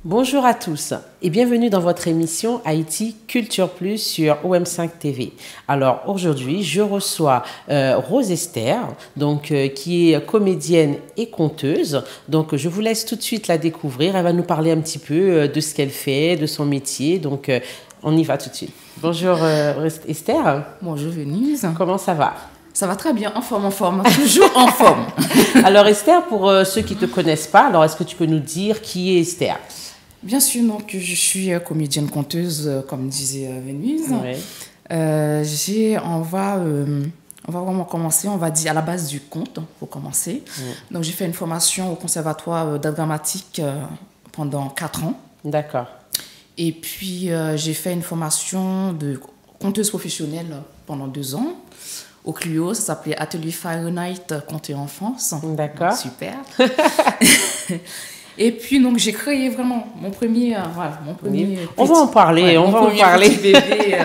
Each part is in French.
Bonjour à tous et bienvenue dans votre émission Haïti Culture Plus sur OM5 TV. Alors aujourd'hui, je reçois Rose Esther, qui est comédienne et conteuse. Donc je vous laisse tout de suite la découvrir. Elle va nous parler un petit peu de ce qu'elle fait, de son métier. Donc on y va tout de suite. Bonjour Esther. Bonjour Venise. Comment ça va? Ça va très bien, en forme, toujours en forme. Alors Esther, pour ceux qui ne te connaissent pas, alors est-ce que tu peux nous dire qui est Esther? Bien sûr, donc je suis comédienne conteuse, comme disait Venise. Oui. On va vraiment commencer, on va dire à la base du conte, pour commencer. Oui. Donc j'ai fait une formation au conservatoire d'art dramatique pendant 4 ans. D'accord. Et puis j'ai fait une formation de conteuse professionnelle pendant 2 ans. Au Clio, ça s'appelait Atelier Fahrenheit Conte et Enfance. D'accord. Donc, super. Et puis, donc, j'ai créé vraiment mon premier... on va en parler, petit bébé,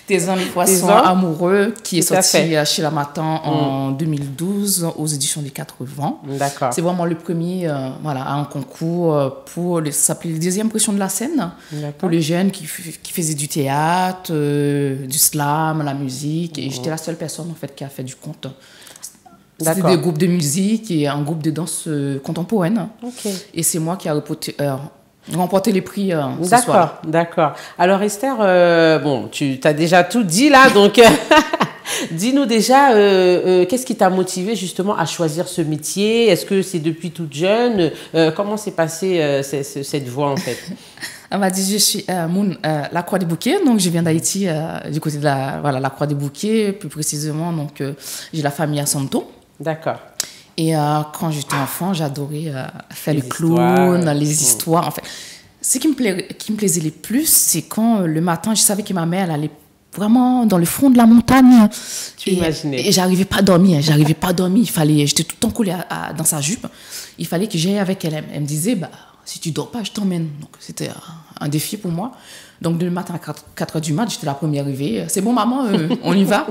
Tes amis poissons amoureux, qui est sorti chez La Matan en 2012 aux éditions des 4 Vents. D'accord. C'est vraiment le premier, à un concours ça s'appelait les 2e pression de la scène, pour les jeunes qui faisaient du théâtre, du slam, la musique. Et j'étais la seule personne, en fait, qui a fait du conte. C'était des groupes de musique et un groupe de danse contemporaine. Okay. Et c'est moi qui a remporté les prix ce soir. D'accord. Alors Esther, tu as déjà tout dit là, donc dis-nous déjà, qu'est-ce qui t'a motivé justement à choisir ce métier? Est-ce que c'est depuis toute jeune? Comment s'est passée cette voie en fait? On m'a dit, je suis la Croix des Bouquets, donc je viens d'Haïti, du côté de la Croix des Bouquets, plus précisément, donc j'ai la famille à Santo. D'accord. Et quand j'étais enfant, j'adorais faire le clown, les histoires. En fait, ce qui me plaisait le plus, c'est quand le matin, je savais que ma mère elle allait vraiment dans le fond de la montagne. Tu imaginais. Et j'arrivais pas à dormir. J'étais tout le temps collée dans sa jupe. Il fallait que j'aille avec elle. Elle me disait, si tu dors pas, je t'emmène. Donc c'était un défi pour moi. Donc le matin à 4h du mat, j'étais la première arrivée. C'est bon maman, on y va.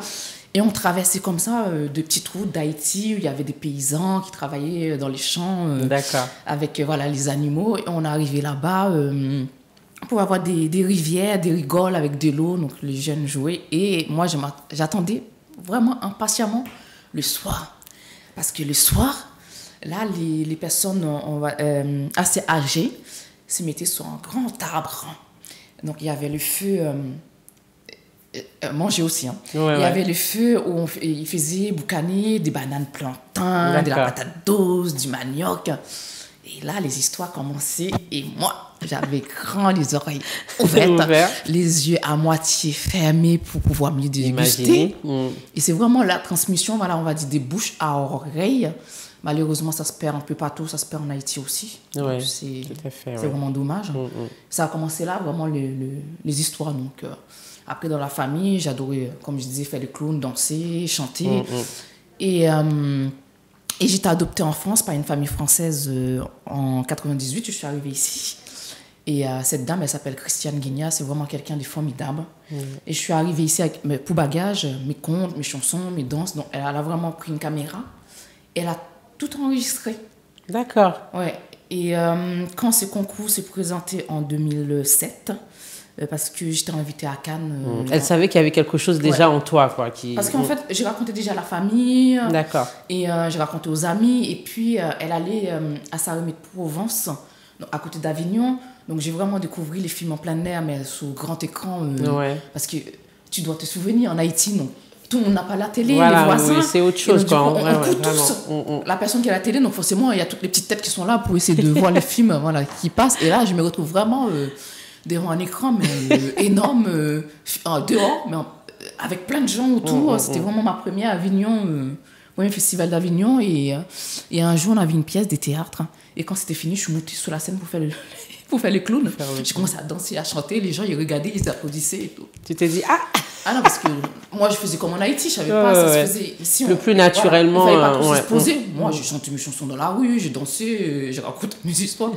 Et on traversait comme ça de petites routes d'Haïti où il y avait des paysans qui travaillaient dans les champs avec les animaux. Et on est arrivé là-bas pour avoir des rivières, des rigoles avec de l'eau. Donc les jeunes jouaient. Et moi, j'attendais vraiment impatiemment le soir. Parce que le soir, là, les personnes assez âgées se mettaient sur un grand arbre. Donc il y avait le feu... manger aussi. Il y avait le feu où ils faisaient boucaner des bananes plantains, de la patate douce, du manioc. Et là, les histoires commençaient et moi, j'avais les oreilles ouvertes, les yeux à moitié fermés pour pouvoir me déguster. Et c'est vraiment la transmission, on va dire, des bouches à oreilles. Malheureusement, ça se perd un peu partout, ça se perd en Haïti aussi. Oui, c'est vraiment dommage. Ça a commencé là, vraiment, les histoires. Donc, après, dans la famille, j'adorais, comme je disais, faire le clown, danser, chanter. Et j'étais adoptée en France par une famille française en 98. Je suis arrivée ici. Et cette dame, elle s'appelle Christiane Guignat. C'est vraiment quelqu'un de formidable. Et je suis arrivée ici avec pour bagage, mes contes, mes chansons, mes danses. Donc, elle a vraiment pris une caméra. Et elle a tout enregistré. D'accord. Ouais. Et quand ce concours s'est présenté en 2007... parce que j'étais invitée à Cannes. Elle savait qu'il y avait quelque chose déjà en toi, quoi. Parce qu'en fait, j'ai raconté déjà à la famille. D'accord. Et j'ai raconté aux amis. Et puis, elle allait à Saint-Rémy-de-Provence, à côté d'Avignon. Donc, j'ai vraiment découvert les films en plein air, mais sous grand écran. Parce que tu dois te souvenir, en Haïti, non. Tout le monde n'a pas la télé, les voisins. Oui, c'est autre chose, quoi. On court tous. La personne qui a la télé, donc forcément, il y a toutes les petites têtes qui sont là pour essayer de voir les films qui passent. Et là, je me retrouve vraiment... devant un écran énorme, dehors, mais avec plein de gens autour. C'était vraiment ma première Avignon, premier festival d'Avignon. Et un jour, on avait une pièce de théâtre. Et quand c'était fini, je suis montée sur la scène pour faire pour faire les clowns. Je commençais à danser, à chanter, les gens ils regardaient, ils applaudissaient et tout. Tu t'es dit, ah. Ah non, parce que moi je faisais comme en Haïti, je savais pas, ça se faisait ici. Le plus naturellement. Voilà, il fallait pas trop se poser. Moi j'ai chanté mes chansons dans la rue, j'ai dansé, j'ai raconté mes histoires.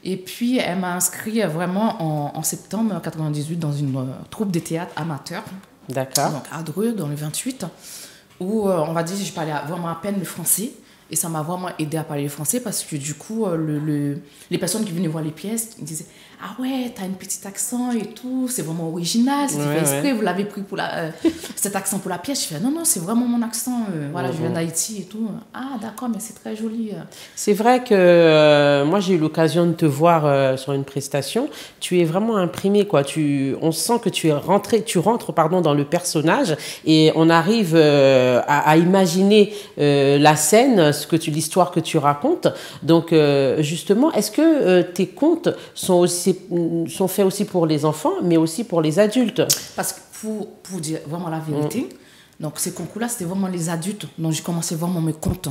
Et puis elle m'a inscrit vraiment en septembre 98 dans une troupe de théâtre amateur. D'accord. Donc à Dreux, dans le 28, où on va dire je parlais vraiment à peine le français. Et ça m'a vraiment aidé à parler le français parce que du coup, les personnes qui venaient voir les pièces, ils disaient « Ah ouais, t'as un petit accent et tout, c'est vraiment original, c'est fait exprès, vous l'avez pris pour cet accent pour la pièce. » Je fais « Non, non, c'est vraiment mon accent, voilà, je viens d'Haïti et tout. »« Ah d'accord, mais c'est très joli. » C'est vrai que moi, j'ai eu l'occasion de te voir sur une prestation. Tu es vraiment imprimé, quoi. On sent que tu rentres dans le personnage et on arrive à imaginer la scène, l'histoire que tu racontes. Donc, justement, est-ce que tes contes sont faits aussi pour les enfants, mais aussi pour les adultes? Parce que pour dire vraiment la vérité, donc ces concours-là, c'était vraiment les adultes. Donc, j'ai commencé vraiment mes contes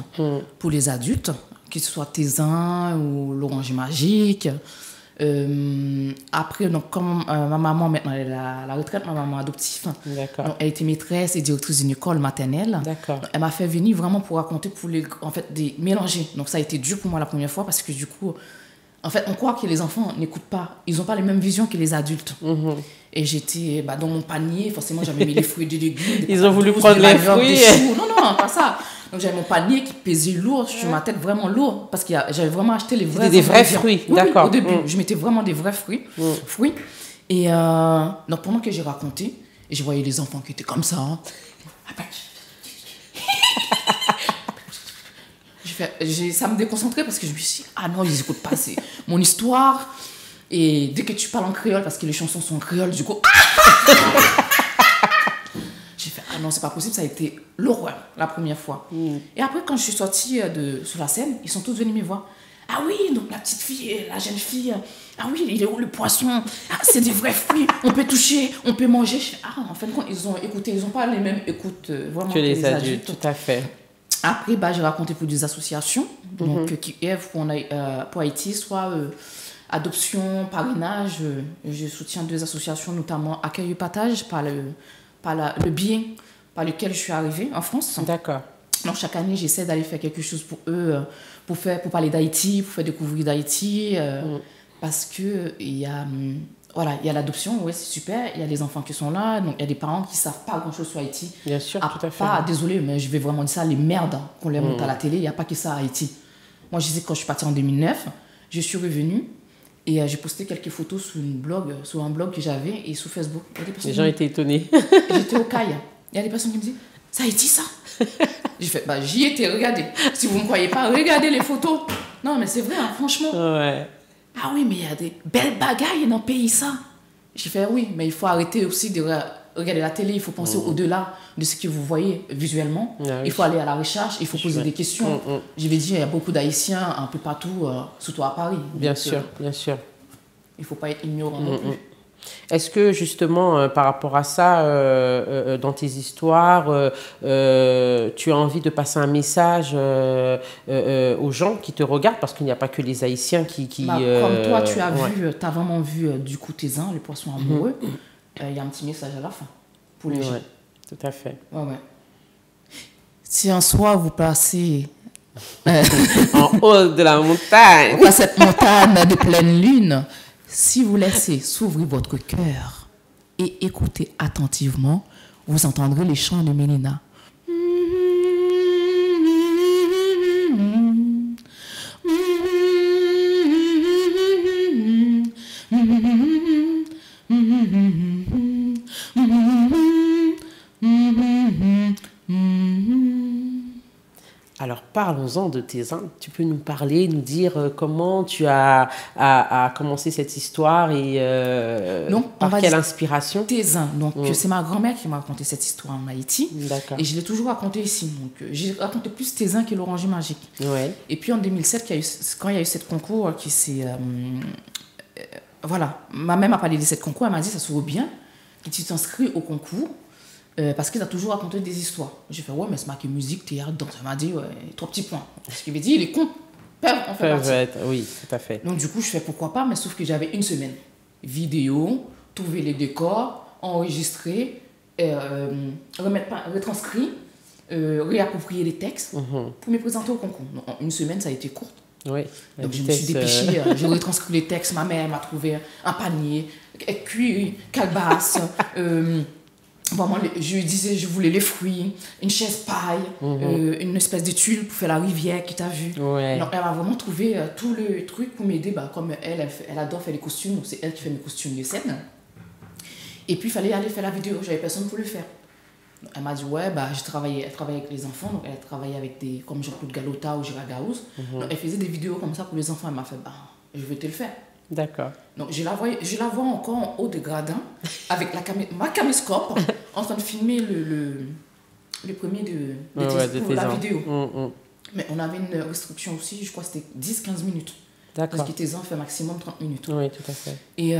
pour les adultes, que ce soit Tézin ou l'Orange Magique. Après, donc, comme ma maman, maintenant, elle est à la retraite, ma maman adoptive, donc, elle était maîtresse et directrice d'une école maternelle. Elle m'a fait venir vraiment pour raconter, en fait, des mélanger. Donc, ça a été dur pour moi la première fois parce que du coup, en fait, on croit que les enfants n'écoutent pas. Ils n'ont pas les mêmes visions que les adultes. Et j'étais dans mon panier, forcément, j'avais mis les fruits et légumes. Ils ont voulu prendre les fruits. Non, non, pas ça. Donc j'avais mon panier qui pesait lourd sur ma tête, vraiment lourd, parce que j'avais vraiment acheté les vrais fruits. Oui, d'accord. Au début, je mettais vraiment des vrais fruits. Et donc pendant que j'ai raconté, et je voyais les enfants qui étaient comme ça. Ça me déconcentrait parce que je me suis dit, ah non, ils n'écoutent pas, c'est mon histoire. Et dès que tu parles en créole, parce que les chansons sont en créole, du coup, j'ai fait, ah non, c'est pas possible, ça a été l'horreur la première fois. Et après, quand je suis sortie sur la scène, ils sont tous venus me voir. Ah oui, donc la petite fille, la jeune fille, ah oui, il est où le poisson? Ah, c'est des vrais fruits, on peut toucher, on peut manger. Ah, en fin de compte, ils ont écouté, ils n'ont pas les mêmes écoutes vraiment que les adultes. Tout à fait. Après, j'ai raconté pour des associations donc, qui œuvrent pour Haïti, soit adoption, parrainage. Je soutiens 2 associations, notamment Accueil et Partage, par le biais par lequel je suis arrivée en France. D'accord. Donc, chaque année, j'essaie d'aller faire quelque chose pour eux, pour parler d'Haïti, pour faire découvrir d'Haïti, parce qu'il y a... Voilà, il y a l'adoption, ouais, c'est super. Il y a les enfants qui sont là, donc il y a des parents qui ne savent pas grand-chose sur Haïti. Bien sûr, tout à fait. Désolé, mais je vais vraiment dire ça, les merdes qu'on les monte à la télé, il n'y a pas que ça à Haïti. Moi, je sais que quand je suis partie en 2009, je suis revenue et j'ai posté quelques photos sur un blog que j'avais et sur Facebook. Les gens étaient étonnés. J'étais au CAI. Il y a des personnes qui me disent, c'est Haïti ça? J'ai fait, j'y étais, regardez. Si vous ne me croyez pas, regardez les photos. Non, mais c'est vrai, hein, franchement. Ouais. Ah oui, mais il y a des belles bagailles dans le pays, ça. J'ai fait, oui, mais il faut arrêter aussi de regarder la télé. Il faut penser au-delà de ce que vous voyez visuellement. Il faut aller à la recherche, il faut poser des questions. Je vais dire, il y a beaucoup d'Haïtiens un peu partout, surtout à Paris. Bien sûr, bien sûr. Il ne faut pas être ignorant non plus. Est-ce que justement, par rapport à ça, dans tes histoires, tu as envie de passer un message aux gens qui te regardent? Parce qu'il n'y a pas que les Haïtiens qui... comme toi, tu as vraiment vu du coup Tézin, le poisson amoureux. Il y a un petit message à la fin pour les gens. Tout à fait. Ouais. Si un soir vous passez... en haut de la montagne. Dans cette montagne de pleine lune... Si vous laissez s'ouvrir votre cœur et écoutez attentivement, vous entendrez les chants de Mélina. Alors, parlons-en de Tézin. Tu peux nous parler, nous dire comment tu as commencé cette histoire et par quelle inspiration? Tézin, donc c'est ma grand-mère qui m'a raconté cette histoire en Haïti. D'accord. Et je l'ai toujours raconté ici. Donc, j'ai raconté plus Tézin que l'Orange Magique. Ouais. Et puis en 2007, quand il y a eu cette concours qui s'est... voilà, ma mère m'a parlé de cette concours, elle m'a dit ça se vaut bien que tu t'inscris au concours. Parce qu'il a toujours raconté des histoires. J'ai fait, ouais, mais c'est marqué musique, théâtre, danse. Elle m'a dit, ouais, 3 petits points. Ce qui veut dire, il est con. peuvent en faire partie. être, oui, tout à fait. Donc du coup, je fais pourquoi pas, mais sauf que j'avais une semaine. Vidéo, trouver les décors, enregistrer, retranscrire, réapproprier les textes pour me présenter au concours. Donc, en une semaine, ça a été court. Oui. Donc je me suis dépêchée, j'ai retranscrit les textes, ma mère m'a trouvé un panier, cuir, calebasse, vraiment, je lui disais je voulais les fruits, une chaise paille, une espèce de tuile pour faire la rivière qui t'a vu. Ouais. Donc elle m'a vraiment trouvé tout le truc pour m'aider, comme elle adore faire les costumes, donc c'est elle qui fait mes costumes de scène. Et puis il fallait aller faire la vidéo, j'avais personne pour le faire. Elle m'a dit, ouais, bah, elle travaillait avec les enfants, donc elle travaillait avec des, comme Jean-Claude Galota ou Gérard Gauss. Donc elle faisait des vidéos comme ça pour les enfants. Elle m'a fait, bah, je vais te le faire. D'accord. Donc je la vois encore en haut de gradin, avec ma caméscope, en train de filmer le premier pour la vidéo. Mais on avait une restriction aussi, je crois que c'était 10-15 minutes. D'accord. Parce que tes enfants fait maximum 30 minutes. Oui, tout à fait. Et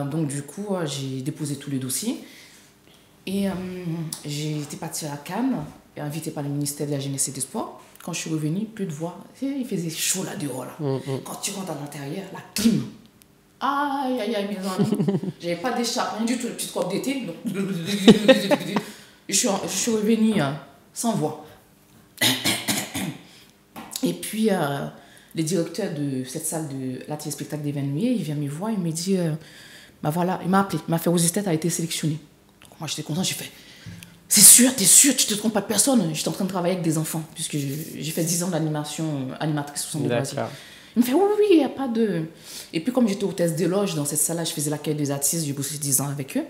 donc du coup, j'ai déposé tous les dossiers. Et j'étais partie à Cannes, invitée par le ministère de la Jeunesse et des Sports. Quand je suis revenue, plus de voix. Il faisait chaud là dehors. Là. Quand tu rentres à l'intérieur, la clim. Aïe, aïe, aïe, mes amis. J'avais pas d'écharpe, rien du tout, le petit robe d'été. Je suis revenue sans voix. Et puis, le directeur de cette salle de l'atelier spectacle d'événements, il vient me voir, il me dit, bah voilà, il m'a appelé, il m'a fait Rose Esther a été sélectionné. Moi, j'étais contente, j'ai fait, c'est sûr, t'es sûr, tu te trompes pas de personne. J'étais en train de travailler avec des enfants, puisque j'ai fait 10 ans d'animation, animatrice au centre de loisirs. Il me fait, oui, il n'y a pas de... Et puis, comme j'étais hôtesse de loge dans cette salle-là, je faisais l'accueil des artistes, j'ai bossé 10 ans avec eux.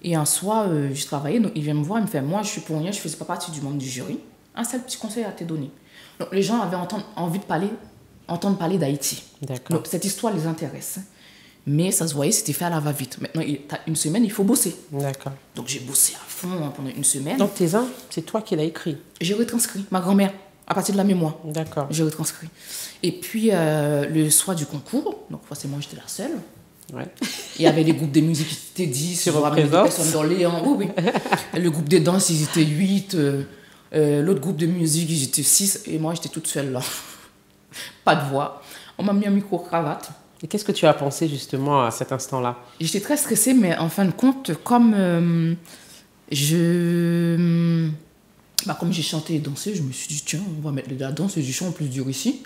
Et un soir, je travaillais, donc il vient me voir, il me fait, moi, je suis pour rien, je ne faisais pas partie du membre du jury. Un seul petit conseil à te donner. Donc, les gens avaient envie de entendre parler d'Haïti. D'accord. Donc, cette histoire les intéresse. Mais ça se voyait, c'était fait à la va-vite. Maintenant, t'as une semaine, il faut bosser. D'accord. Donc, j'ai bossé à fond pendant une semaine. Donc, tes uns, c'est toi qui l'as écrit? J'ai retranscrit, ma grand-mère, à partir de la mémoire. D'accord. J'ai retranscrit. Et puis, le soir du concours, donc forcément, j'étais la seule. Ouais. Il y avait les groupes de musique, ils étaient 10, il y avait des personnes dans les rangs. Oui, oui. Le groupe de danse, ils étaient 8. L'autre groupe de musique, ils étaient 6. Et moi, j'étais toute seule là. Pas de voix. On m'a mis un micro-cravate. Et qu'est-ce que tu as pensé justement à cet instant-là? J'étais très stressée, mais en fin de compte, comme comme j'ai chanté et dansé, je me suis dit, tiens, on va mettre de la danse et du chant en plus dur ici.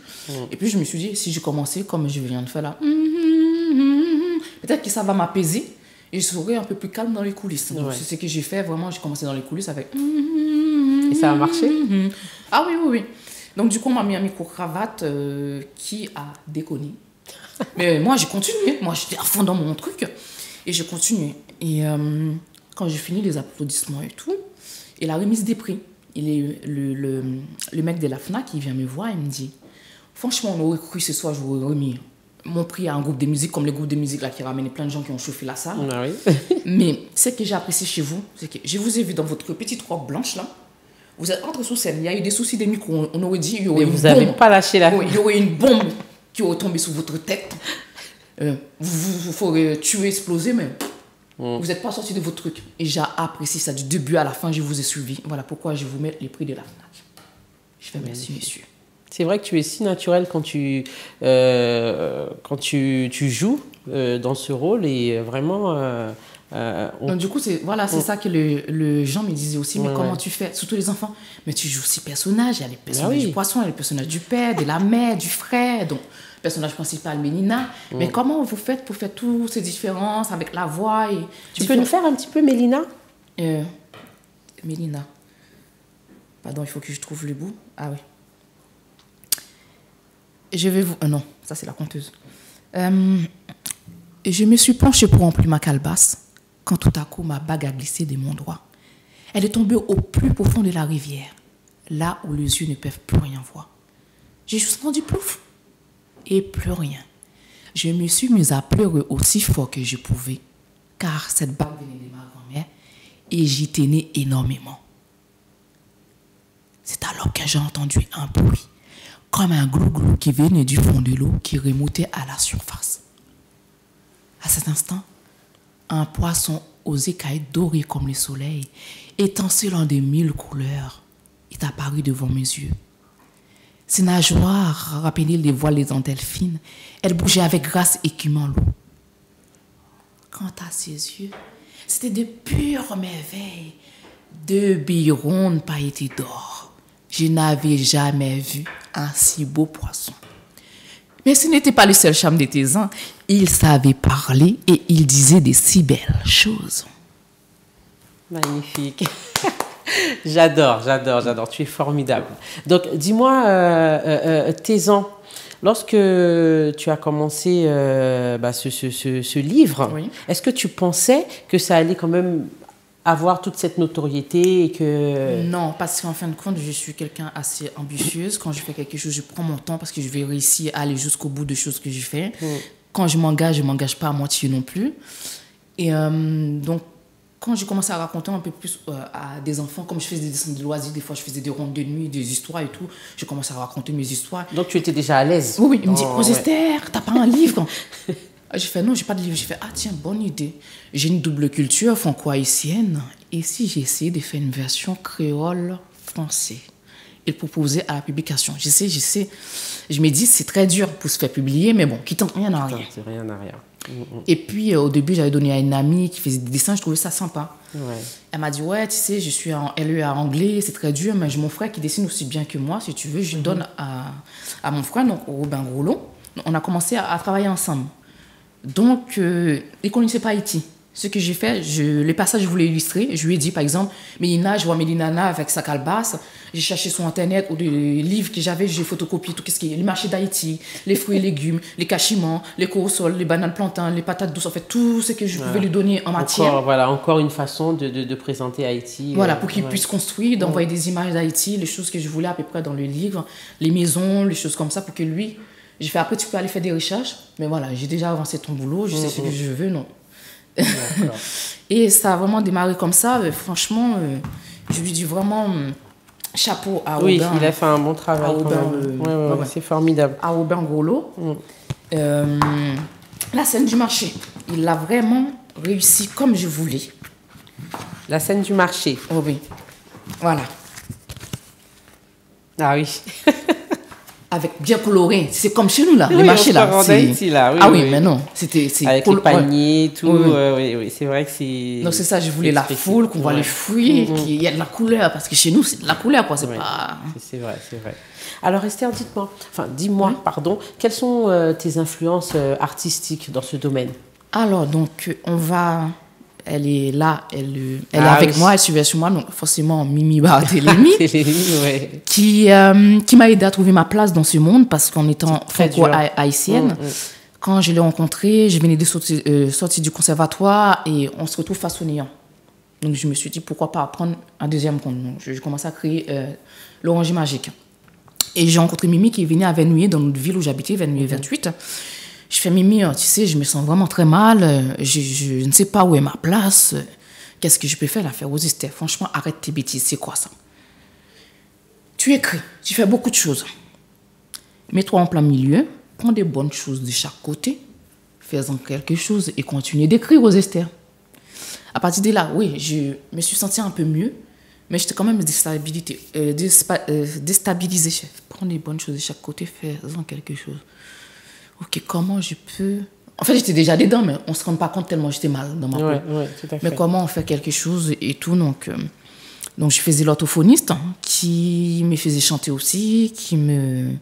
Et puis je me suis dit, si je commençais comme je viens de faire là, peut-être que ça va m'apaiser et je serai un peu plus calme dans les coulisses. Donc, c'est ce que j'ai fait, vraiment, j'ai commencé dans les coulisses avec... Et ça a marché? Ah oui, oui, oui. Donc du coup, on m'a mis un micro-cravate qui a déconné. Mais moi, j'ai continué. Moi, j'étais à fond dans mon truc. Et j'ai continué. Et quand j'ai fini les applaudissements et tout, et la remise des prix, le mec de la FNAC, il vient me voir et me dit, franchement, on aurait cru ce soir, je vous aurais remis mon prix à un groupe de musique, comme les groupes de musique là, qui ramenaient plein de gens qui ont chauffé la salle. Ah oui. Mais ce que j'ai apprécié chez vous, c'est que je vous ai vu dans votre petite robe blanche là. Vous êtes entre sous scène. Il y a eu des soucis des micros. On aurait dit, il y aurait vous n'avez pas lâché la... Oui, il y aurait une bombe qui aurait tombé sur votre tête. Vous ferez tuer, exploser, mais vous n'êtes pas sorti de votre truc. Et j'ai apprécié ça du début à la fin. Je vous ai suivi. Voilà pourquoi je vous mets les prix de la FNAC. Je fais merci, monsieur. C'est vrai que tu es si naturel quand tu joues dans ce rôle et vraiment... Donc, du coup, c'est ça que le Jean me disait aussi. Mais comment tu fais? Surtout les enfants. Mais tu joues 6 personnages. Il y a les personnages du poisson, il y a les personnages du père, de la mère, du frère. Donc, le personnage principal, Mélina. Mais comment vous faites pour faire toutes ces différences avec la voix Tu peux nous faire un petit peu Mélina? Mélina. Pardon, il faut que je trouve le bout. Ah oui. Je vais vous... non, ça c'est la conteuse. Je me suis penchée pour remplir ma calebasse quand tout à coup ma bague a glissé de mon doigt. Elle est tombée au plus profond de la rivière, là où les yeux ne peuvent plus rien voir. J'ai juste entendu plouf et plus rien. Je me suis mise à pleurer aussi fort que je pouvais, car cette bague venait de ma grand-mère et j'y tenais énormément. C'est alors que j'ai entendu un bruit, comme un glou-glou qui venait du fond de l'eau qui remontait à la surface. À cet instant, un poisson aux écailles dorées comme le soleil, étincelant de 1000 couleurs, est apparu devant mes yeux. Ses nageoires rappelaient les voiles des dentelles fines. Elle bougeait avec grâce écumant l'eau. Quant à ses yeux, c'était de pures merveilles, de billes rondes pailletées d'or. Je n'avais jamais vu un si beau poisson. Mais ce n'était pas le seul charme des Taisans. Il savait parler et il disait de si belles choses. Magnifique. J'adore. Tu es formidable. Donc, dis-moi, Taisan, lorsque tu as commencé ce livre, Oui. est-ce que tu pensais que ça allait quand même avoir toute cette notoriété et que... Non, parce qu'en fin de compte, je suis quelqu'un assez ambitieuse. Quand je fais quelque chose, je prends mon temps parce que je vais réussir à aller jusqu'au bout de choses que je fais. Quand je m'engage pas à moitié non plus. Et donc, quand j'ai commencé à raconter un peu plus à des enfants, comme je faisais des dessins de loisirs, des fois je faisais des rondes de nuit, des histoires et tout, j'ai commencé à raconter mes histoires. Donc tu étais déjà à l'aise? Oui, il me dit, Oh, Rose Esther, t'as pas un livre? J'ai fait, non, j'ai pas de livre. J'ai fait, ah tiens, bonne idée. J'ai une double culture franco-haïtienne. Et si j'ai essayé de faire une version créole-français et le proposer à la publication? Je sais. Je me dis, c'est très dur pour se faire publier, mais bon, qui tente rien n'a rien. C'est rien à rien. Et puis, au début, j'avais donné à une amie qui faisait des dessins, je trouvais ça sympa. Ouais. Elle m'a dit, ouais, tu sais, je suis en LEA anglais, c'est très dur, mais j'ai mon frère qui dessine aussi bien que moi, si tu veux, je le donne à mon frère, donc Robin Groslo. On a commencé à travailler ensemble. Donc, il ne connaissait pas Haïti. Ce que j'ai fait, les passages que je voulais illustrer, je lui ai dit, par exemple, Mélina, je vois Mélinana avec sa calebasse. J'ai cherché sur Internet ou des livres que j'avais, j'ai photocopié tout ce qui est le marché d'Haïti, les fruits et légumes, les cachimans, les corosol, les bananes plantains, les patates douces, en fait, tout ce que je pouvais lui donner en matière. Encore une façon de présenter Haïti. Voilà, pour qu'il puisse construire, d'envoyer des images d'Haïti, les choses que je voulais à peu près dans le livre, les maisons, les choses comme ça, pour que lui... J'ai fait, après, tu peux aller faire des recherches, mais voilà, j'ai déjà avancé ton boulot, je sais ce que je veux, non. Et ça a vraiment démarré comme ça. Franchement, je lui dis vraiment chapeau à Robin. Oui, il a fait un bon travail. Ouais, c'est formidable. À Robin Groslo. La scène du marché, il l'a vraiment réussi comme je voulais. La scène du marché. Oh oui, voilà. Ah oui. Avec bien coloré, c'est comme chez nous là, Oui, le marché là. Haïti, là. Oui, mais non, c'est avec les paniers, tout. Oui, c'est vrai que c'est. Donc c'est ça, je voulais la foule, qu'on voit les fruits, qu'il y a de la couleur, parce que chez nous c'est de la couleur, quoi. C'est pas. C'est vrai. Alors Esther, dis-moi, pardon, quelles sont tes influences artistiques dans ce domaine? Alors donc elle est là, elle est avec moi, elle suivait sur moi, donc forcément Mimi Barthélémy, qui m'a aidé à trouver ma place dans ce monde, parce qu'en étant franco-haïtienne, quand je l'ai rencontrée, je venais de sortir du conservatoire et on se retrouve face au néant. Donc je me suis dit, pourquoi pas apprendre un deuxième compte. Donc j'ai commencé à créer l'Oranger Magique. Et j'ai rencontré Mimi qui venait à Vernouillet, dans notre ville où j'habitais, Vernouillet 28. Je fais, Mimi, tu sais, je me sens vraiment très mal. Je ne sais pas où est ma place. Qu'est-ce que je peux faire? Elle a fait, Rose Esther, franchement, arrête tes bêtises. C'est quoi ça? Tu écris, tu fais beaucoup de choses. Mets-toi en plein milieu, prends des bonnes choses de chaque côté, fais-en quelque chose et continue d'écrire, Rose Esther. À partir de là, oui, je me suis sentie un peu mieux, mais j'étais quand même déstabilisée. Prends des bonnes choses de chaque côté, fais-en quelque chose. Ok, comment je peux... En fait, j'étais déjà dedans, mais on ne se rend pas compte tellement j'étais mal dans ma peau. Ouais, tout à fait. Mais comment on fait quelque chose et tout. Donc je faisais l'orthophoniste, qui me faisait chanter aussi, qui me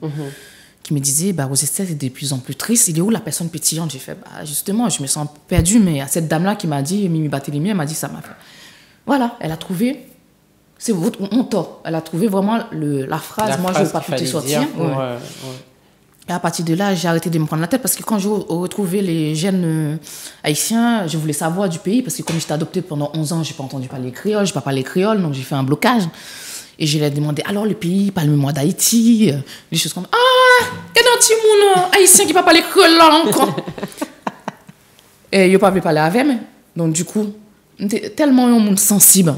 disait, Rose Esther, c'est de plus en plus triste. Il est où la personne pétillante? J'ai fait, justement, je me sens perdue, mais à cette dame-là qui m'a dit, Mimi Barthélémy, elle m'a dit, ça m'a fait. Voilà, elle a trouvé... C'est mon tort. Elle a trouvé vraiment la phrase, moi, je ne veux pas tout sortir. Et à partir de là, j'ai arrêté de me prendre la tête parce que quand j'ai retrouvé les jeunes haïtiens, je voulais savoir du pays parce que comme j'étais adoptée pendant 11 ans, je n'ai pas entendu parler créole, je n'ai pas parlé créole, donc j'ai fait un blocage. Et je leur ai demandé, alors le pays, parle-moi d'Haïti, des choses comme, quel petit monde haïtien qui ne parle pas créole là encore. Et ils n'ont pas pu parler avec moi. Donc du coup, tellement un monde sensible,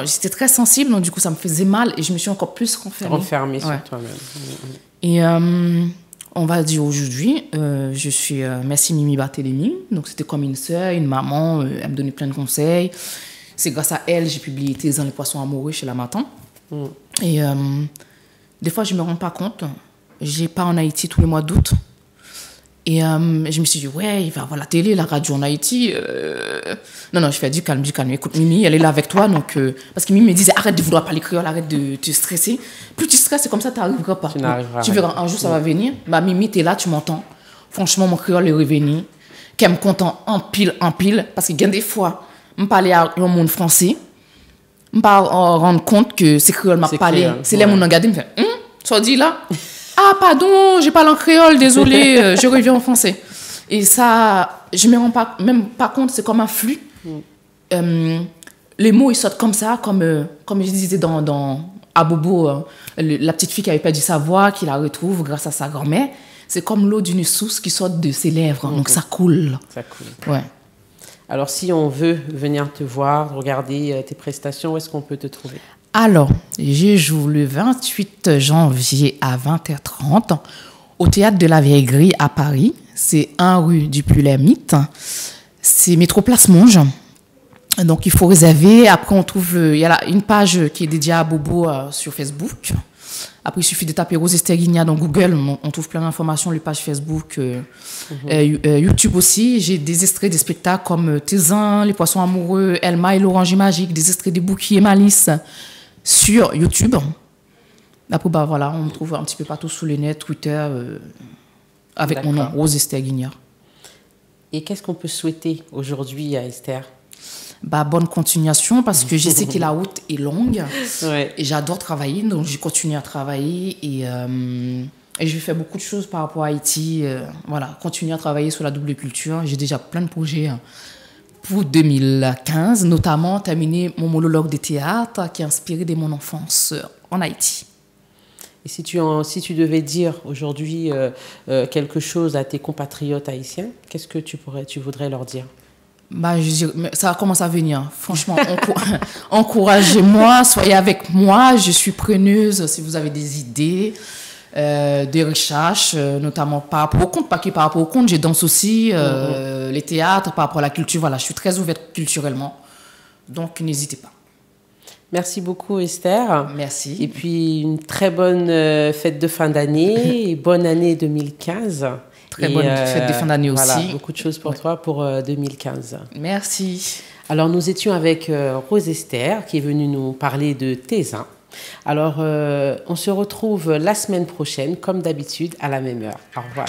j'étais très sensible, donc du coup ça me faisait mal et je me suis encore plus renfermée sur toi-même. Et on va dire aujourd'hui, je suis merci Mimi Barthélémy, donc c'était comme une sœur, une maman, elle me donnait plein de conseils. C'est grâce à elle j'ai publié Taisan les poissons amoureux chez La Matin. Et Des fois, je ne me rends pas compte. Je n'ai pas en Haïti tous les mois d'août. Et je me suis dit, ouais, il va avoir la télé, la radio en Haïti. Non, je fais du calme. Écoute, Mimi, elle est là avec toi. Donc, parce que Mimi me disait, arrête de vouloir parler créole, arrête de te stresser. Plus tu stresses, c'est comme ça, tu n'arriveras pas. Tu n'arriveras Tu verras, un jour, ça va venir. Bah, Mimi, tu es là, tu m'entends. Franchement, mon créole est revenu. Qu'elle me content en pile. Parce qu'il y a des fois, je parlais à un monde français. Je me rendre compte que c'est créole m'a parlé. C'est les gens qui regardent, me fait, ça dit là? Ah, pardon, j'ai parlé en créole, désolé, je reviens en français. Et ça, je ne me rends même pas compte, c'est comme un flux. Les mots, ils sortent comme ça, comme je disais à Bobo, la petite fille qui avait perdu sa voix, qui la retrouve grâce à sa grand-mère. C'est comme l'eau d'une source qui sort de ses lèvres, donc ça coule. Ça coule. Ouais. Alors, si on veut venir te voir, regarder tes prestations, où est-ce qu'on peut te trouver? Alors, je joue le 28 janvier à 20h30 au Théâtre de la Vieille Grille à Paris. C'est 1 rue du Puy-les-Mythes. C'est métro Place Monge. Donc, il faut réserver. Après, il y a une page qui est dédiée à Bobo sur Facebook. Après, il suffit de taper Rose Esther Guignard dans Google. On trouve plein d'informations, les pages Facebook, YouTube aussi. J'ai des extraits des spectacles comme Tézin, Les Poissons Amoureux, Elma et l'Oranger Magique, des extraits des Bouki et Malice sur YouTube. Après, voilà, on me trouve un petit peu partout sur le net, Twitter, avec mon nom, Rose Esther Guignard. Et qu'est-ce qu'on peut souhaiter aujourd'hui à Esther? Bonne continuation, parce que je sais que la route est longue. Ouais. Et j'adore travailler, donc je continue à travailler. Et je vais faire beaucoup de choses par rapport à Haïti. Voilà, continuer à travailler sur la double culture. J'ai déjà plein de projets pour 2015, notamment terminer mon monologue de théâtre qui est inspiré de mon enfance en Haïti. Et si tu devais dire aujourd'hui quelque chose à tes compatriotes haïtiens, qu'est-ce que tu voudrais leur dire? Ça commence à venir. Franchement, encouragez-moi, soyez avec moi. Je suis preneuse si vous avez des idées, des recherches, notamment par rapport au conte, pas que par rapport au conte. Je danse aussi, les théâtres, par rapport à la culture. Voilà, je suis très ouverte culturellement. Donc, n'hésitez pas. Merci beaucoup, Esther. Merci. Et puis, une très bonne fête de fin d'année et bonne année 2015. Très bonne fête de fin d'année aussi. Voilà, beaucoup de choses pour toi pour 2015. Merci. Alors, nous étions avec Rose Esther qui est venue nous parler de Tézin. Alors, on se retrouve la semaine prochaine, comme d'habitude, à la même heure. Au revoir.